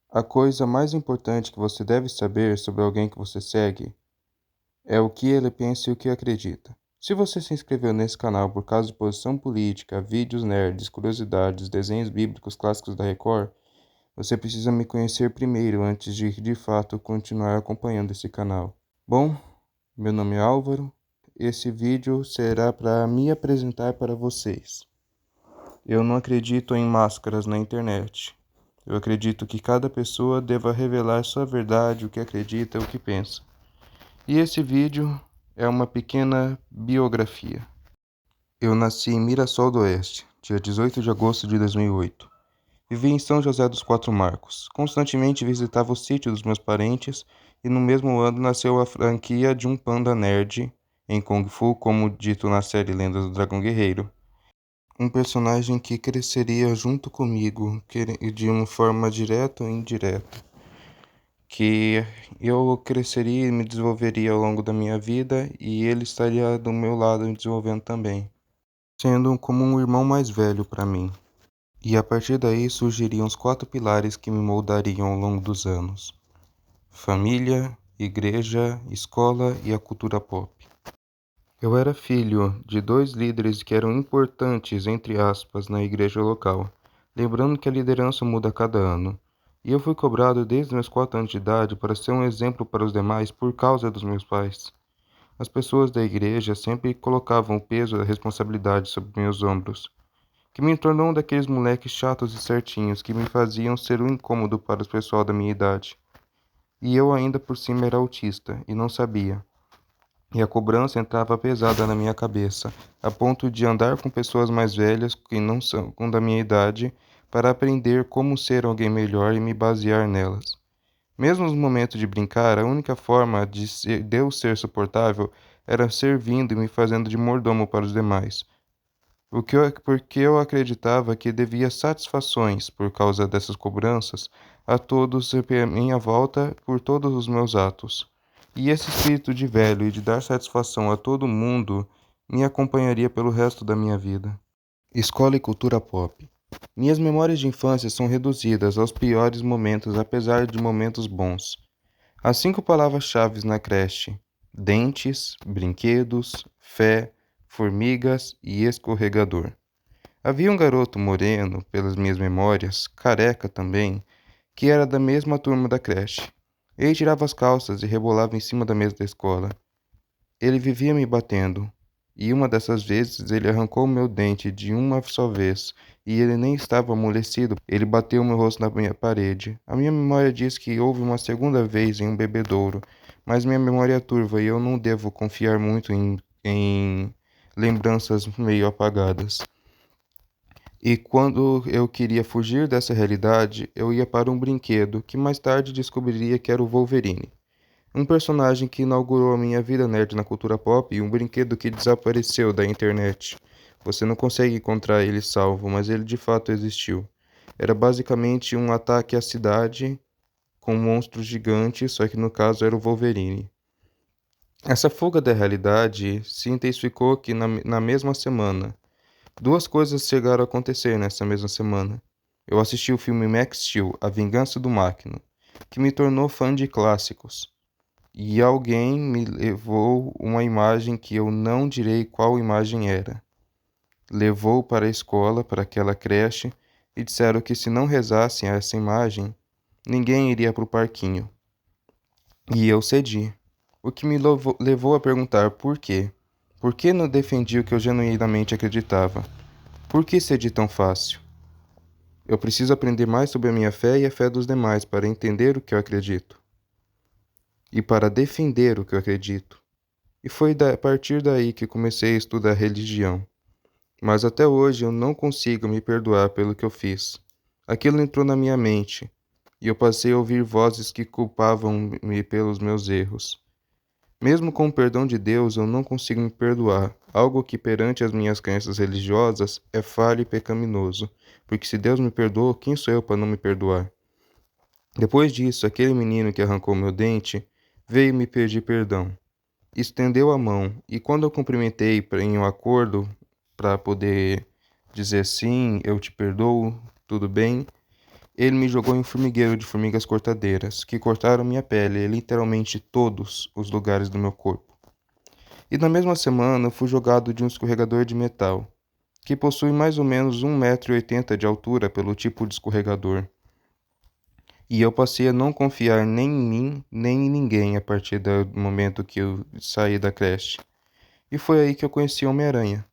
A coisa mais importante que você deve saber sobre alguém que você segue é o que ele pensa e o que acredita. Se você se inscreveu nesse canal por causa de posição política, vídeos nerds, curiosidades, desenhos bíblicos clássicos da Record, você precisa me conhecer primeiro antes de fato continuar acompanhando esse canal. Bom, meu nome é Álvaro. Esse vídeo será para me apresentar para vocês. Eu não acredito em máscaras na internet. Eu acredito que cada pessoa deva revelar sua verdade, o que acredita, o que pensa. E esse vídeo é uma pequena biografia. Eu nasci em Mirassol do Oeste, dia 18 de agosto de 2008. Vivi em São José dos Quatro Marcos. Constantemente visitava o sítio dos meus parentes e no mesmo ano nasceu a franquia de um panda nerd em Kung Fu, como dito na série Lendas do Dragão Guerreiro. Um personagem que cresceria junto comigo, de uma forma direta ou indireta, que eu cresceria e me desenvolveria ao longo da minha vida e ele estaria do meu lado me desenvolvendo também, sendo como um irmão mais velho para mim. E a partir daí surgiriam os 4 pilares que me moldariam ao longo dos anos: família, igreja, escola e a cultura pop. Eu era filho de 2 líderes que eram importantes, entre aspas, na igreja local, lembrando que a liderança muda a cada ano. E eu fui cobrado desde meus 4 anos de idade para ser um exemplo para os demais por causa dos meus pais. As pessoas da igreja sempre colocavam o peso da responsabilidade sobre meus ombros, que me tornou um daqueles moleques chatos e certinhos que me faziam ser um incômodo para o pessoal da minha idade. E eu ainda por cima era autista e não sabia. E a cobrança entrava pesada na minha cabeça, a ponto de andar com pessoas mais velhas que não são da minha idade para aprender como ser alguém melhor e me basear nelas. Mesmo nos momentos de brincar, a única forma de eu ser suportável era servindo e me fazendo de mordomo para os demais. Porque eu acreditava que devia satisfações por causa dessas cobranças a todos à minha volta por todos os meus atos. E esse espírito de velho e de dar satisfação a todo mundo me acompanharia pelo resto da minha vida. Escola e cultura pop. Minhas memórias de infância são reduzidas aos piores momentos, apesar de momentos bons. As 5 palavras-chave na creche: dentes, brinquedos, fé, formigas e escorregador. Havia um garoto moreno, pelas minhas memórias, careca também, que era da mesma turma da creche. Ele tirava as calças e rebolava em cima da mesa da escola. Ele vivia me batendo, e uma dessas vezes ele arrancou meu dente de uma só vez, e ele nem estava amolecido. Ele bateu meu rosto na minha parede. A minha memória diz que houve uma segunda vez em um bebedouro, mas minha memória é turva e eu não devo confiar muito em lembranças meio apagadas. E quando eu queria fugir dessa realidade, eu ia para um brinquedo que mais tarde descobriria que era o Wolverine. Um personagem que inaugurou a minha vida nerd na cultura pop e um brinquedo que desapareceu da internet. Você não consegue encontrar ele salvo, mas ele de fato existiu. Era basicamente um ataque à cidade com monstros gigantes, só que no caso era o Wolverine. Essa fuga da realidade se intensificou que na mesma semana. 2 coisas chegaram a acontecer nessa mesma semana. Eu assisti o filme Max Steel, A Vingança do Máquina, que me tornou fã de clássicos. E alguém me levou uma imagem que eu não direi qual imagem era. Levou para a escola, para aquela creche, e disseram que se não rezassem a essa imagem, ninguém iria para o parquinho. E eu cedi. O que me levou a perguntar por quê. Por que não defendi o que eu genuinamente acreditava? Por que cedi tão fácil? Eu preciso aprender mais sobre a minha fé e a fé dos demais para entender o que eu acredito. E para defender o que eu acredito. E foi a partir daí que comecei a estudar religião. Mas até hoje eu não consigo me perdoar pelo que eu fiz. Aquilo entrou na minha mente, e eu passei a ouvir vozes que culpavam-me pelos meus erros. Mesmo com o perdão de Deus, eu não consigo me perdoar, algo que perante as minhas crenças religiosas é falho e pecaminoso, porque se Deus me perdoou, quem sou eu para não me perdoar? Depois disso, aquele menino que arrancou meu dente veio me pedir perdão. Estendeu a mão, e quando eu cumprimentei em um acordo para poder dizer sim, eu te perdoo, tudo bem, Ele me jogou em um formigueiro de formigas cortadeiras, que cortaram minha pele e literalmente todos os lugares do meu corpo. E na mesma semana eu fui jogado de um escorregador de metal, que possui mais ou menos 1,80 m de altura pelo tipo de escorregador. E eu passei a não confiar nem em mim, nem em ninguém a partir do momento que eu saí da creche. E foi aí que eu conheci o Homem-Aranha.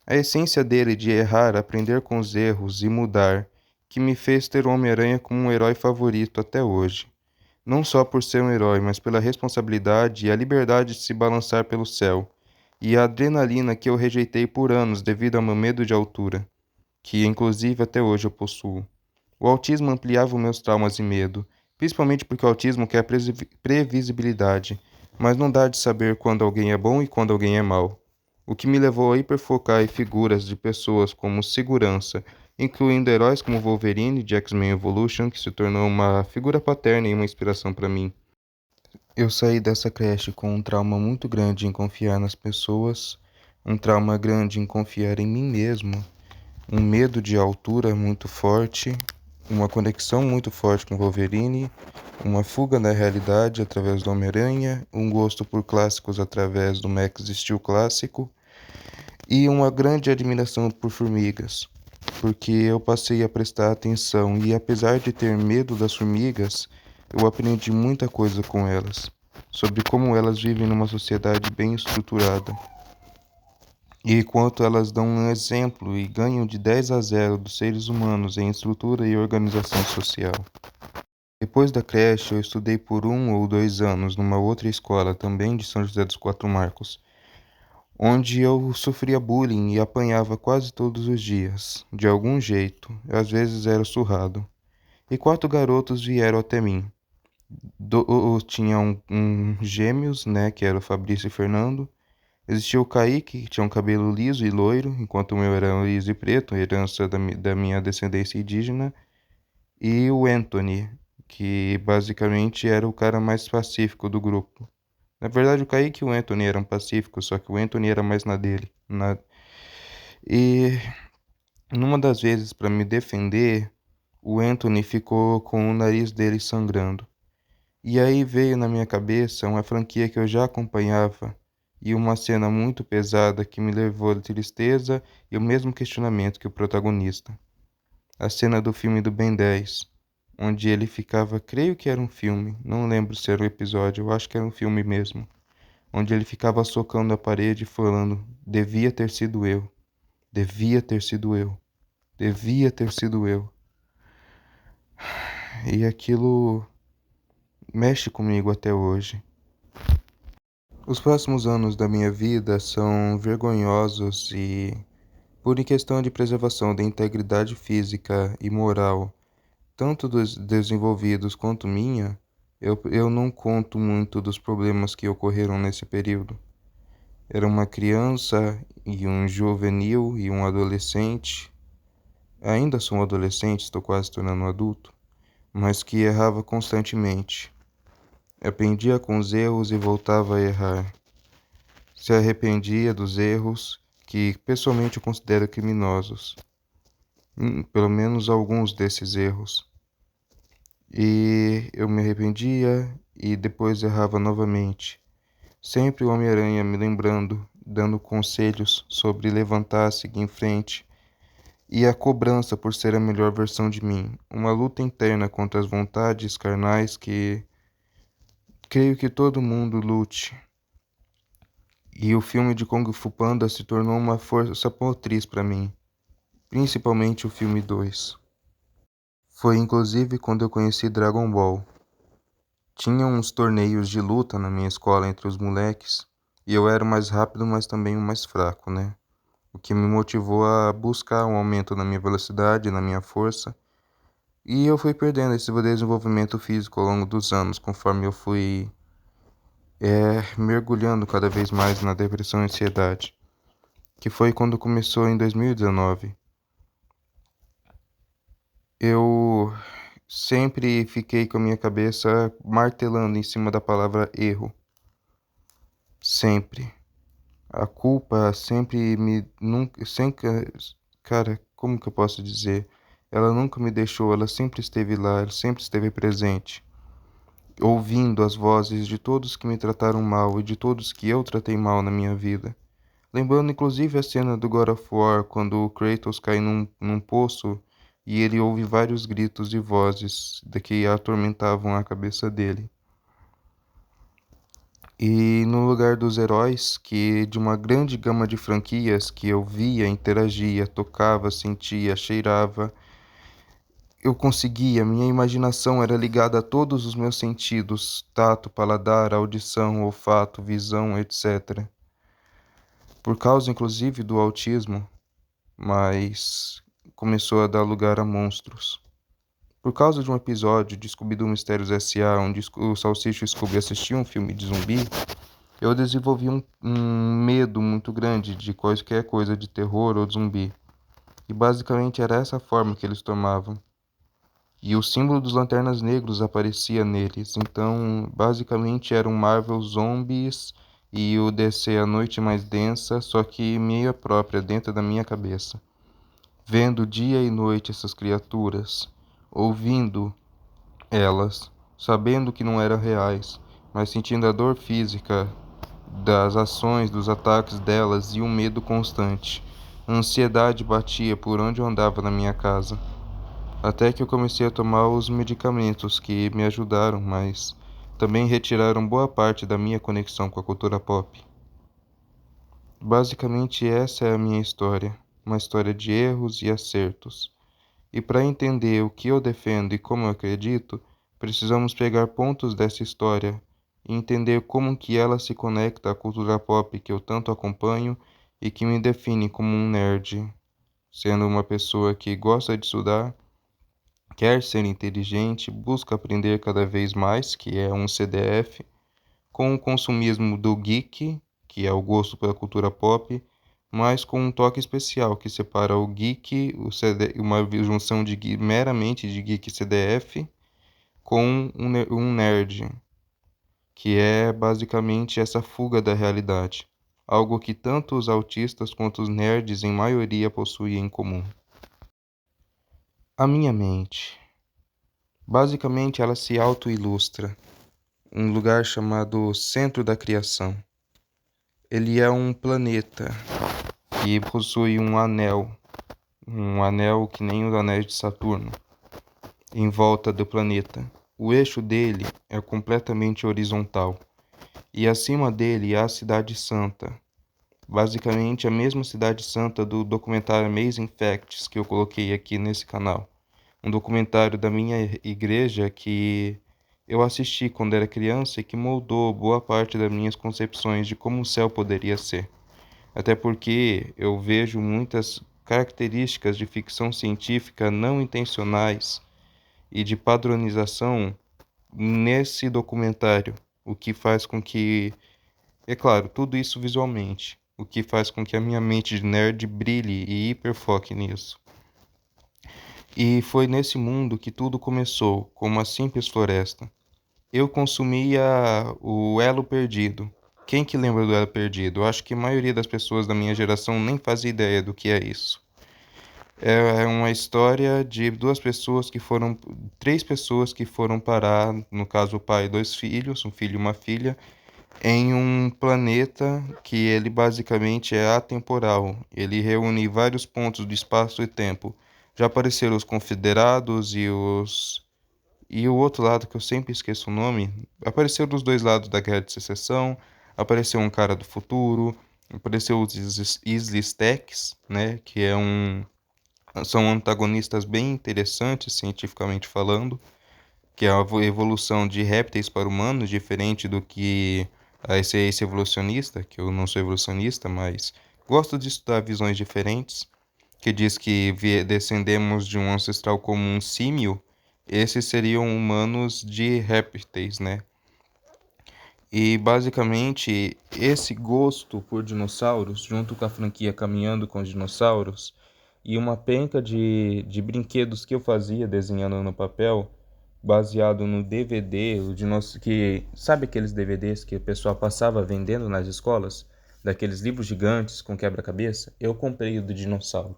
A essência dele de errar, aprender com os erros e mudar, que me fez ter o Homem-Aranha como um herói favorito até hoje. Não só por ser um herói, mas pela responsabilidade e a liberdade de se balançar pelo céu, e a adrenalina que eu rejeitei por anos devido ao meu medo de altura, que inclusive até hoje eu possuo. O autismo ampliava os meus traumas e medo, principalmente porque o autismo quer previsibilidade, mas não dá de saber quando alguém é bom e quando alguém é mau. O que me levou a hiperfocar em figuras de pessoas como segurança, incluindo heróis como Wolverine de X-Men Evolution, que se tornou uma figura paterna e uma inspiração para mim. Eu saí dessa creche com um trauma muito grande em confiar nas pessoas, um trauma grande em confiar em mim mesmo, um medo de altura muito forte, uma conexão muito forte com Wolverine, uma fuga da realidade através do Homem-Aranha, um gosto por clássicos através do Max Steel clássico e uma grande admiração por formigas, porque eu passei a prestar atenção e apesar de ter medo das formigas, eu aprendi muita coisa com elas, sobre como elas vivem numa sociedade bem estruturada. E quanto elas dão um exemplo e ganham de 10-0 dos seres humanos em estrutura e organização social. Depois da creche, eu estudei por 1 ou 2 anos numa outra escola, também de São José dos Quatro Marcos, onde eu sofria bullying e apanhava quase todos os dias, de algum jeito, às vezes era surrado. E 4 garotos vieram até mim. Tinha gêmeos, né, que era o Fabrício e Fernando. Existia o Kaique, que tinha um cabelo liso e loiro, enquanto o meu era liso e preto, herança da minha descendência indígena. E o Anthony, que basicamente era o cara mais pacífico do grupo. Na verdade, o Kaique e o Anthony eram pacíficos, só que o Anthony era mais na dele. E numa das vezes, para me defender, o Anthony ficou com o nariz dele sangrando. E aí veio na minha cabeça uma franquia que eu já acompanhava e uma cena muito pesada que me levou à tristeza e o mesmo questionamento que o protagonista. A cena do filme do Ben 10, onde ele ficava, creio que era um filme, não lembro se era um episódio, eu acho que era um filme mesmo, onde ele ficava socando a parede e falando: devia ter sido eu, devia ter sido eu, devia ter sido eu. E aquilo mexe comigo até hoje. Os próximos anos da minha vida são vergonhosos e, por em questão de preservação da integridade física e moral, tanto dos desenvolvidos quanto minha, eu não conto muito dos problemas que ocorreram nesse período. Era uma criança e um juvenil e um adolescente. Ainda sou um adolescente, estou quase tornando um adulto, mas que errava constantemente. Aprendia com os erros e voltava a errar. Se arrependia dos erros que pessoalmente eu considero criminosos, pelo menos alguns desses erros. E eu me arrependia e depois errava novamente. Sempre o Homem-Aranha me lembrando, dando conselhos sobre levantar, seguir em frente, e a cobrança por ser a melhor versão de mim. Uma luta interna contra as vontades carnais que creio que todo mundo lute. E o filme de Kung Fu Panda se tornou uma força motriz para mim, principalmente o filme 2. Foi inclusive quando eu conheci Dragon Ball. Tinha uns torneios de luta na minha escola entre os moleques, e eu era o mais rápido, mas também o mais fraco, né? O que me motivou a buscar um aumento na minha velocidade, na minha força, e eu fui perdendo esse desenvolvimento físico ao longo dos anos, conforme eu fui mergulhando cada vez mais na depressão e ansiedade, que foi quando começou em 2019. Eu sempre fiquei com a minha cabeça martelando em cima da palavra erro. Sempre. A culpa sempre me. Nunca, sempre, cara, como que eu posso dizer? Ela nunca me deixou, ela sempre esteve lá, ela sempre esteve presente, ouvindo as vozes de todos que me trataram mal e de todos que eu tratei mal na minha vida. Lembrando inclusive a cena do God of War, quando o Kratos cai num poço e ele ouve vários gritos e vozes que atormentavam a cabeça dele. E no lugar dos heróis, que de uma grande gama de franquias que eu via, interagia, tocava, sentia, cheirava, eu conseguia, minha imaginação era ligada a todos os meus sentidos, tato, paladar, audição, olfato, visão, etc. Por causa, inclusive, do autismo, mas começou a dar lugar a monstros. Por causa de um episódio de Scooby-Doo Mistérios S.A., onde o Salsicha e o Scooby assistiam um filme de zumbi, eu desenvolvi um medo muito grande de qualquer coisa de terror ou de zumbi. E basicamente era essa forma que eles tomavam. E o símbolo dos Lanternas Negros aparecia neles. Então, basicamente eram Marvel Zombies e o DC A Noite Mais Densa, só que minha própria, dentro da minha cabeça. Vendo dia e noite essas criaturas, ouvindo elas, sabendo que não eram reais, mas sentindo a dor física das ações, dos ataques delas e um medo constante. A ansiedade batia por onde eu andava na minha casa. Até que eu comecei a tomar os medicamentos que me ajudaram, mas também retiraram boa parte da minha conexão com a cultura pop. Basicamente, essa é a minha história, uma história de erros e acertos. E para entender o que eu defendo e como eu acredito, precisamos pegar pontos dessa história e entender como que ela se conecta à cultura pop que eu tanto acompanho e que me define como um nerd, sendo uma pessoa que gosta de estudar, quer ser inteligente, busca aprender cada vez mais, que é um CDF, com o consumismo do geek, que é o gosto pela cultura pop, mas com um toque especial que separa o geek, uma junção de meramente de geek CDF, com um nerd, que é basicamente essa fuga da realidade, algo que tanto os autistas quanto os nerds em maioria possuem em comum. A minha mente. Basicamente, ela se auto-ilustra, um lugar chamado Centro da Criação. Ele é um planeta que possui um anel que nem os anéis de Saturno, em volta do planeta. O eixo dele é completamente horizontal, e acima dele há a Cidade Santa, basicamente a mesma Cidade Santa do documentário Amazing Facts que eu coloquei aqui nesse canal. Um documentário da minha igreja que eu assisti quando era criança e que moldou boa parte das minhas concepções de como o céu poderia ser. Até porque eu vejo muitas características de ficção científica não intencionais e de padronização nesse documentário, o que faz com que, é claro, tudo isso visualmente, o que faz com que a minha mente de nerd brilhe e hiperfoque nisso. E foi nesse mundo que tudo começou, como uma simples floresta. Eu consumia o Elo Perdido. Quem que lembra do Elo Perdido? Eu acho que a maioria das pessoas da minha geração nem faz ideia do que é isso. É uma história de três pessoas que foram parar, no caso o pai e dois filhos, um filho e uma filha, em um planeta que ele basicamente é atemporal. Ele reúne vários pontos do espaço e tempo. Já apareceram os Confederados e o outro lado que eu sempre esqueço o nome. Apareceu dos dois lados da Guerra de Secessão, apareceu um cara do futuro, apareceu os Islistecs, né, que são antagonistas bem interessantes cientificamente falando, que é a evolução de répteis para humanos, diferente do que a ciência evolucionista, que eu não sou evolucionista, mas gosto de estudar visões diferentes, que diz que descendemos de um ancestral comum símio, esses seriam humanos de répteis, né? E basicamente esse gosto por dinossauros, junto com a franquia Caminhando com os Dinossauros, e uma penca de brinquedos que eu fazia desenhando no papel, baseado no DVD, que sabe aqueles DVDs que o pessoal passava vendendo nas escolas, daqueles livros gigantes com quebra-cabeça? Eu comprei o do dinossauro.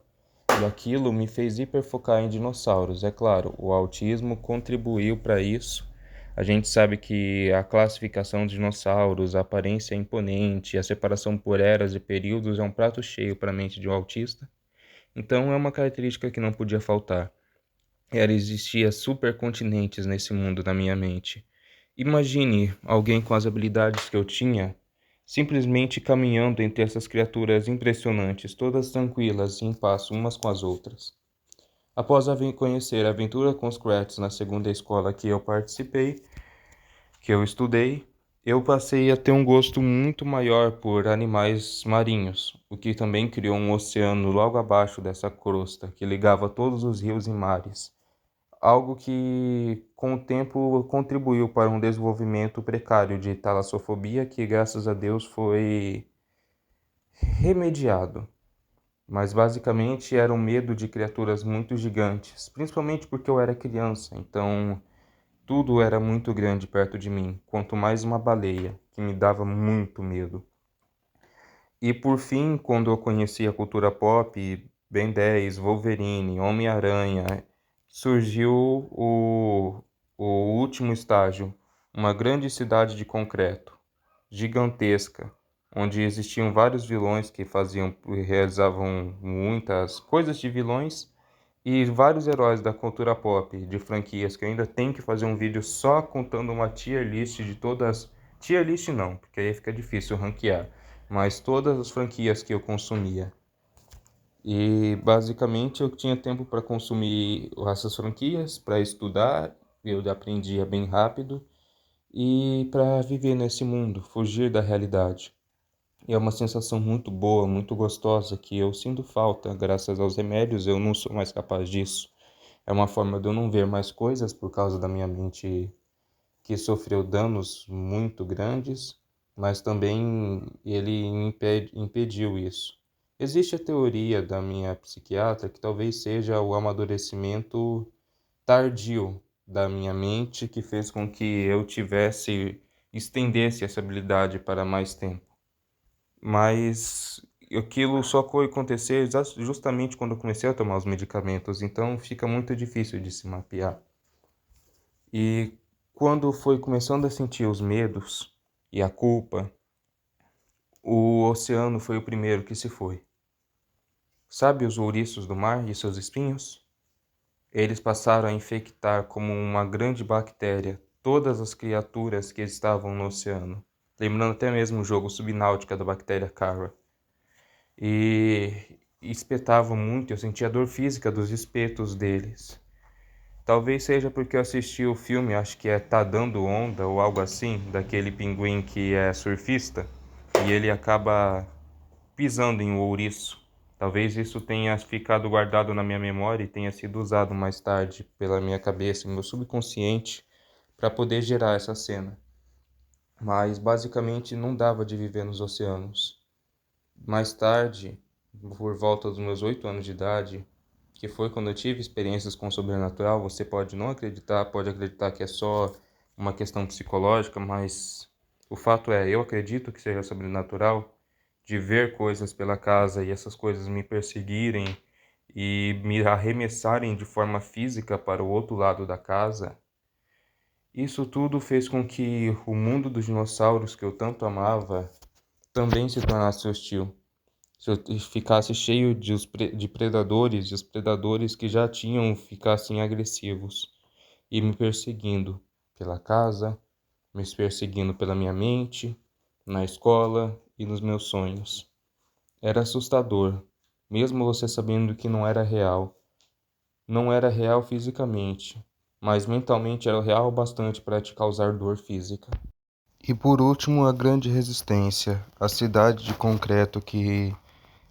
E aquilo me fez hiperfocar em dinossauros. É claro, o autismo contribuiu para isso. A gente sabe que a classificação de dinossauros, a aparência imponente, a separação por eras e períodos é um prato cheio para a mente de um autista. Então é uma característica que não podia faltar. Existia supercontinentes nesse mundo na minha mente. Imagine alguém com as habilidades que eu tinha, simplesmente caminhando entre essas criaturas impressionantes, todas tranquilas e em paz umas com as outras. Após conhecer a aventura com os Kratts na segunda escola que eu participei, que eu estudei, eu passei a ter um gosto muito maior por animais marinhos, o que também criou um oceano logo abaixo dessa crosta que ligava todos os rios e mares. Algo que, com o tempo, contribuiu para um desenvolvimento precário de talassofobia que, graças a Deus, foi remediado. Mas basicamente era um medo de criaturas muito gigantes, principalmente porque eu era criança, então tudo era muito grande perto de mim, quanto mais uma baleia, que me dava muito medo. E por fim, quando eu conheci a cultura pop, Ben 10, Wolverine, Homem-Aranha, surgiu o último estágio, uma grande cidade de concreto, gigantesca, onde existiam vários vilões que realizavam muitas coisas de vilões e vários heróis da cultura pop, de franquias, que eu ainda tenho que fazer um vídeo só contando uma tier list de todas. Tier list não, porque aí fica difícil ranquear, mas todas as franquias que eu consumia. E basicamente eu tinha tempo para consumir essas franquias, para estudar, eu aprendia bem rápido, e para viver nesse mundo, fugir da realidade. E é uma sensação muito boa, muito gostosa, que eu sinto falta. Graças aos remédios, eu não sou mais capaz disso. É uma forma de eu não ver mais coisas por causa da minha mente que sofreu danos muito grandes, mas também ele impediu isso. Existe a teoria da minha psiquiatra que talvez seja o amadurecimento tardio da minha mente que fez com que eu estendesse essa habilidade para mais tempo. Mas aquilo só foi acontecer justamente quando eu comecei a tomar os medicamentos, então fica muito difícil de se mapear. E quando foi começando a sentir os medos e a culpa, o oceano foi o primeiro que se foi. Sabe os ouriços do mar e seus espinhos? Eles passaram a infectar como uma grande bactéria todas as criaturas que estavam no oceano, lembrando até mesmo o jogo Subnáutica da bactéria Kara. E espetavam muito, eu sentia a dor física dos espetos deles. Talvez seja porque eu assisti o filme, acho que é Tá Dando Onda ou algo assim, daquele pinguim que é surfista e ele acaba pisando em um ouriço. Talvez isso tenha ficado guardado na minha memória e tenha sido usado mais tarde pela minha cabeça, meu subconsciente, para poder gerar essa cena. Mas basicamente não dava de viver nos oceanos. Mais tarde, por volta dos meus 8 anos de idade, que foi quando eu tive experiências com o sobrenatural, você pode não acreditar, pode acreditar que é só uma questão psicológica, mas o fato é, eu acredito que seja sobrenatural, de ver coisas pela casa e essas coisas me perseguirem e me arremessarem de forma física para o outro lado da casa. Isso tudo fez com que o mundo dos dinossauros que eu tanto amava também se tornasse hostil. Se eu ficasse cheio de predadores, e os predadores que já tinham ficassem agressivos e me perseguindo pela casa, me perseguindo pela minha mente, na escola e nos meus sonhos. Era assustador, mesmo você sabendo que não era real. Não era real fisicamente, mas mentalmente era real o bastante para te causar dor física. E por último, a Grande Resistência, a cidade de concreto que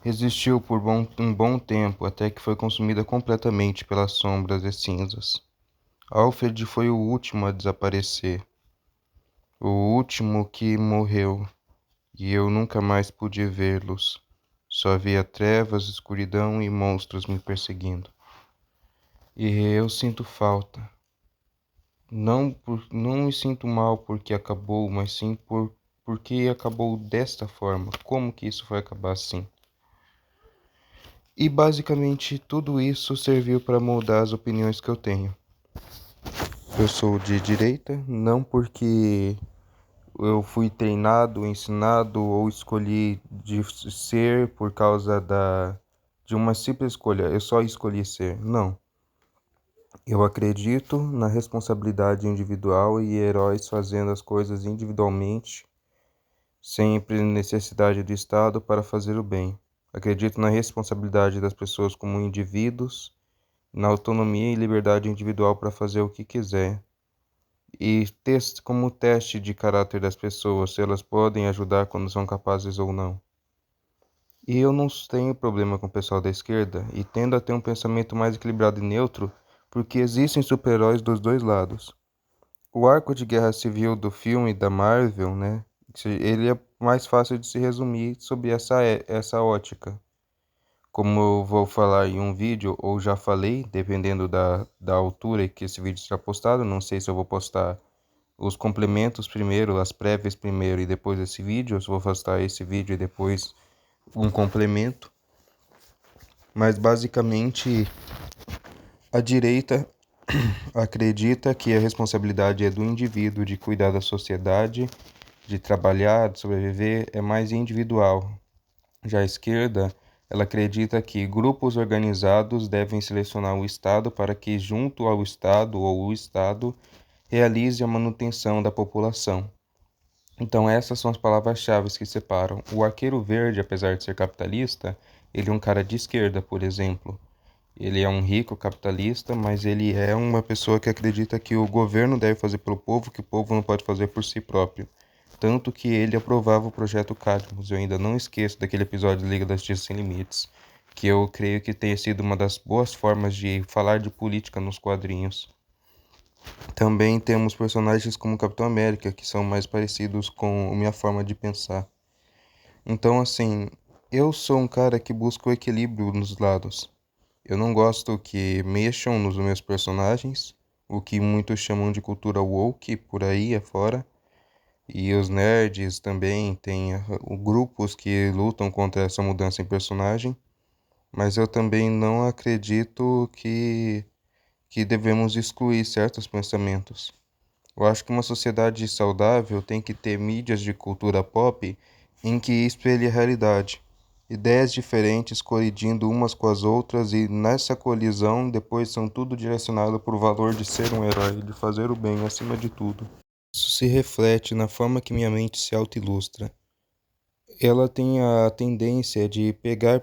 resistiu por um bom tempo até que foi consumida completamente pelas sombras e cinzas. Alfred foi o último a desaparecer, o último que morreu, e eu nunca mais pude vê-los. Só havia trevas, escuridão e monstros me perseguindo. E eu sinto falta. Não me sinto mal porque acabou, mas sim porque acabou desta forma. Como que isso vai acabar assim? E basicamente tudo isso serviu para moldar as opiniões que eu tenho. Eu sou de direita, não porque eu fui treinado, ensinado ou escolhi de ser por causa de uma simples escolha. Eu só escolhi ser. Não. Eu acredito na responsabilidade individual e heróis fazendo as coisas individualmente, sempre necessidade do Estado para fazer o bem. Acredito na responsabilidade das pessoas como indivíduos, na autonomia e liberdade individual para fazer o que quiser. E como teste de caráter das pessoas, se elas podem ajudar quando são capazes ou não. E eu não tenho problema com o pessoal da esquerda e tendo a ter um pensamento mais equilibrado e neutro, porque existem super-heróis dos dois lados. O arco de guerra civil do filme da Marvel, né? Ele é mais fácil de se resumir sob essa ótica. Como eu vou falar em um vídeo, ou já falei, dependendo da altura que esse vídeo será postado, não sei se eu vou postar os complementos primeiro, as prévias primeiro e depois esse vídeo, ou se eu vou postar esse vídeo e depois um complemento. Mas basicamente a direita acredita que a responsabilidade é do indivíduo de cuidar da sociedade, de trabalhar, de sobreviver, é mais individual. Já a esquerda, ela acredita que grupos organizados devem selecionar o Estado para que, junto ao Estado ou o Estado, realize a manutenção da população. Então, essas são as palavras-chave que separam. O Arqueiro Verde, apesar de ser capitalista, ele é um cara de esquerda, por exemplo. Ele é um rico capitalista, mas ele é uma pessoa que acredita que o governo deve fazer pelo povo, que o povo não pode fazer por si próprio. Tanto que ele aprovava o projeto Cadmus. Eu ainda não esqueço daquele episódio de Liga da Justiça Sem Limites, que eu creio que tenha sido uma das boas formas de falar de política nos quadrinhos. Também temos personagens como Capitão América, que são mais parecidos com a minha forma de pensar. Então, assim, eu sou um cara que busca o equilíbrio nos lados. Eu não gosto que mexam nos meus personagens, o que muitos chamam de cultura woke por aí afora. E os nerds também têm grupos que lutam contra essa mudança em personagem. Mas eu também não acredito que devemos excluir certos pensamentos. Eu acho que uma sociedade saudável tem que ter mídias de cultura pop em que espelhe a realidade. Ideias diferentes colidindo umas com as outras e nessa colisão depois são tudo direcionado para o valor de ser um herói, de fazer o bem acima de tudo. Isso se reflete na forma que minha mente se autoilustra. Ela tem a tendência de pegar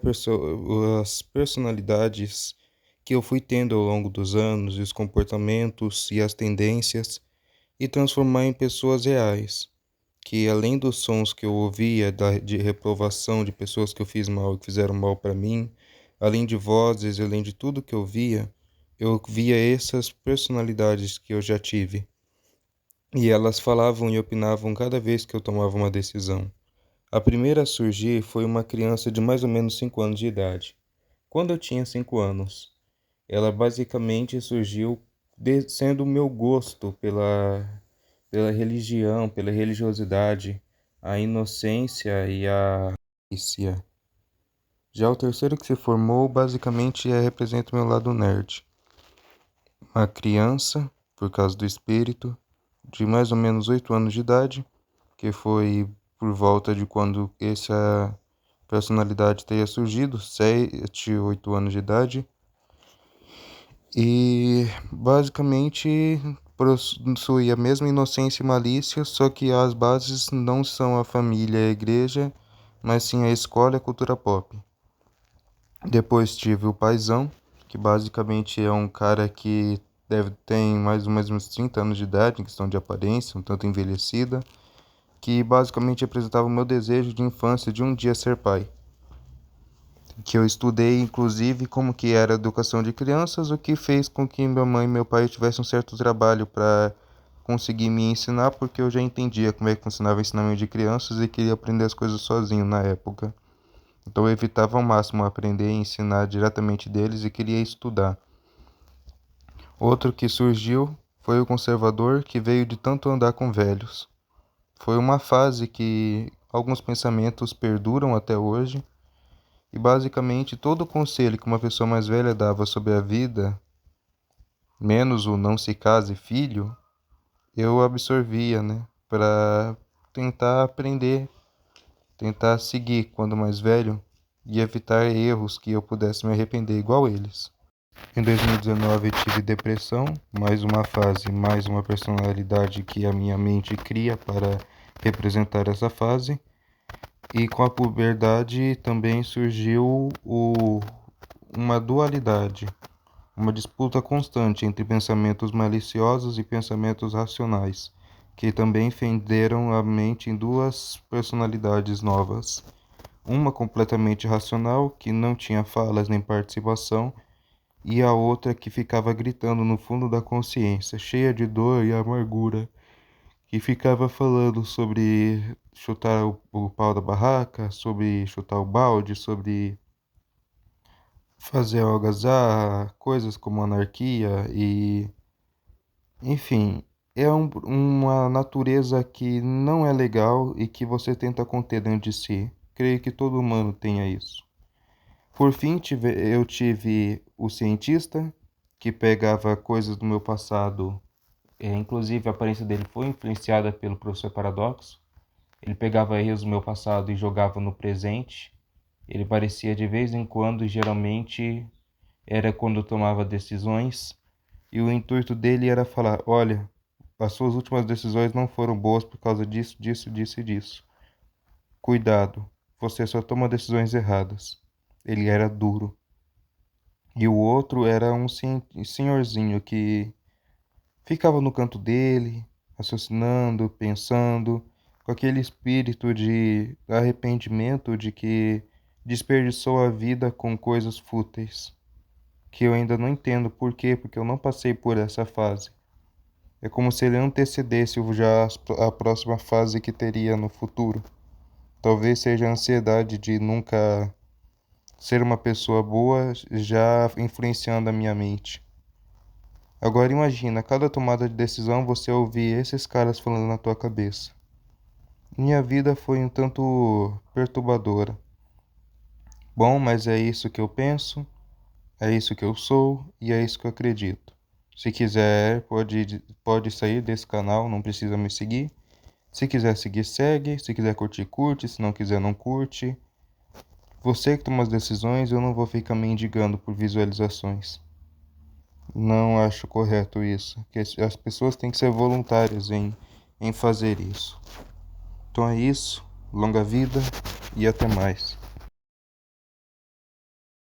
as personalidades que eu fui tendo ao longo dos anos, e os comportamentos e as tendências e transformar em pessoas reais, que além dos sons que eu ouvia de reprovação de pessoas que eu fiz mal e que fizeram mal para mim, além de vozes, além de tudo que eu via essas personalidades que eu já tive. E elas falavam e opinavam cada vez que eu tomava uma decisão. A primeira a surgir foi uma criança de mais ou menos 5 anos de idade. Quando eu tinha 5 anos, ela basicamente surgiu sendo o meu gosto pela religião, pela religiosidade, a inocência e a malícia. Já o terceiro que se formou basicamente representa o meu lado nerd. Uma criança, por causa do espírito, de mais ou menos 8 anos de idade, que foi por volta de quando essa personalidade teria surgido, 7, 8 anos de idade. E basicamente possui a mesma inocência e malícia, só que as bases não são a família e a igreja, mas sim a escola e a cultura pop. Depois tive o Paizão, que basicamente é um cara que tem mais ou menos uns 30 anos de idade, em questão de aparência, um tanto envelhecida, que basicamente representava o meu desejo de infância de um dia ser pai. Que eu estudei, inclusive, como que era a educação de crianças, o que fez com que minha mãe e meu pai tivessem um certo trabalho para conseguir me ensinar, porque eu já entendia como é que funcionava o ensinamento de crianças e queria aprender as coisas sozinho na época. Então eu evitava ao máximo aprender e ensinar diretamente deles e queria estudar. Outro que surgiu foi o conservador, que veio de tanto andar com velhos. Foi uma fase que alguns pensamentos perduram até hoje, E basicamente todo o conselho que uma pessoa mais velha dava sobre a vida, menos o não se case filho, eu absorvia, né? Para tentar aprender, tentar seguir quando mais velho e evitar erros que eu pudesse me arrepender igual eles. Em 2019 eu tive depressão, mais uma fase, mais uma personalidade que a minha mente cria para representar essa fase. E com a puberdade também surgiu uma dualidade, uma disputa constante entre pensamentos maliciosos e pensamentos racionais, que também fenderam a mente em duas personalidades novas. Uma completamente racional, que não tinha falas nem participação, e a outra que ficava gritando no fundo da consciência, cheia de dor e amargura, que ficava falando sobre chutar o pau da barraca, sobre chutar o balde, sobre fazer algazarra, coisas como anarquia e, enfim, é uma natureza que não é legal e que você tenta conter dentro de si. Creio que todo humano tenha isso. Por fim, eu tive o cientista, que pegava coisas do meu passado, inclusive a aparência dele foi influenciada pelo professor Paradoxo. Ele pegava erros do meu passado e jogava no presente. Ele parecia de vez em quando, geralmente era quando tomava decisões, e o intuito dele era falar: olha, as suas últimas decisões não foram boas por causa disso, disso, disso e disso. Cuidado, você só toma decisões erradas. Ele era duro. E o outro era um senhorzinho que ficava no canto dele, raciocinando, pensando, com aquele espírito de arrependimento de que desperdiçou a vida com coisas fúteis, que eu ainda não entendo por quê, porque eu não passei por essa fase. É como se ele antecedesse já a próxima fase que teria no futuro. Talvez seja a ansiedade de nunca ser uma pessoa boa já influenciando a minha mente. Agora imagina, cada tomada de decisão você ouvir esses caras falando na tua cabeça. Minha vida foi um tanto perturbadora. Bom, mas é isso que eu penso, é isso que eu sou e é isso que eu acredito. Se quiser, pode sair desse canal, não precisa me seguir. Se quiser seguir, segue. Se quiser curtir, curte. Se não quiser, não curte. Você que toma as decisões, eu não vou ficar mendigando por visualizações. Não acho correto isso. Que as pessoas têm que ser voluntárias em fazer isso. Então é isso. Longa vida e até mais.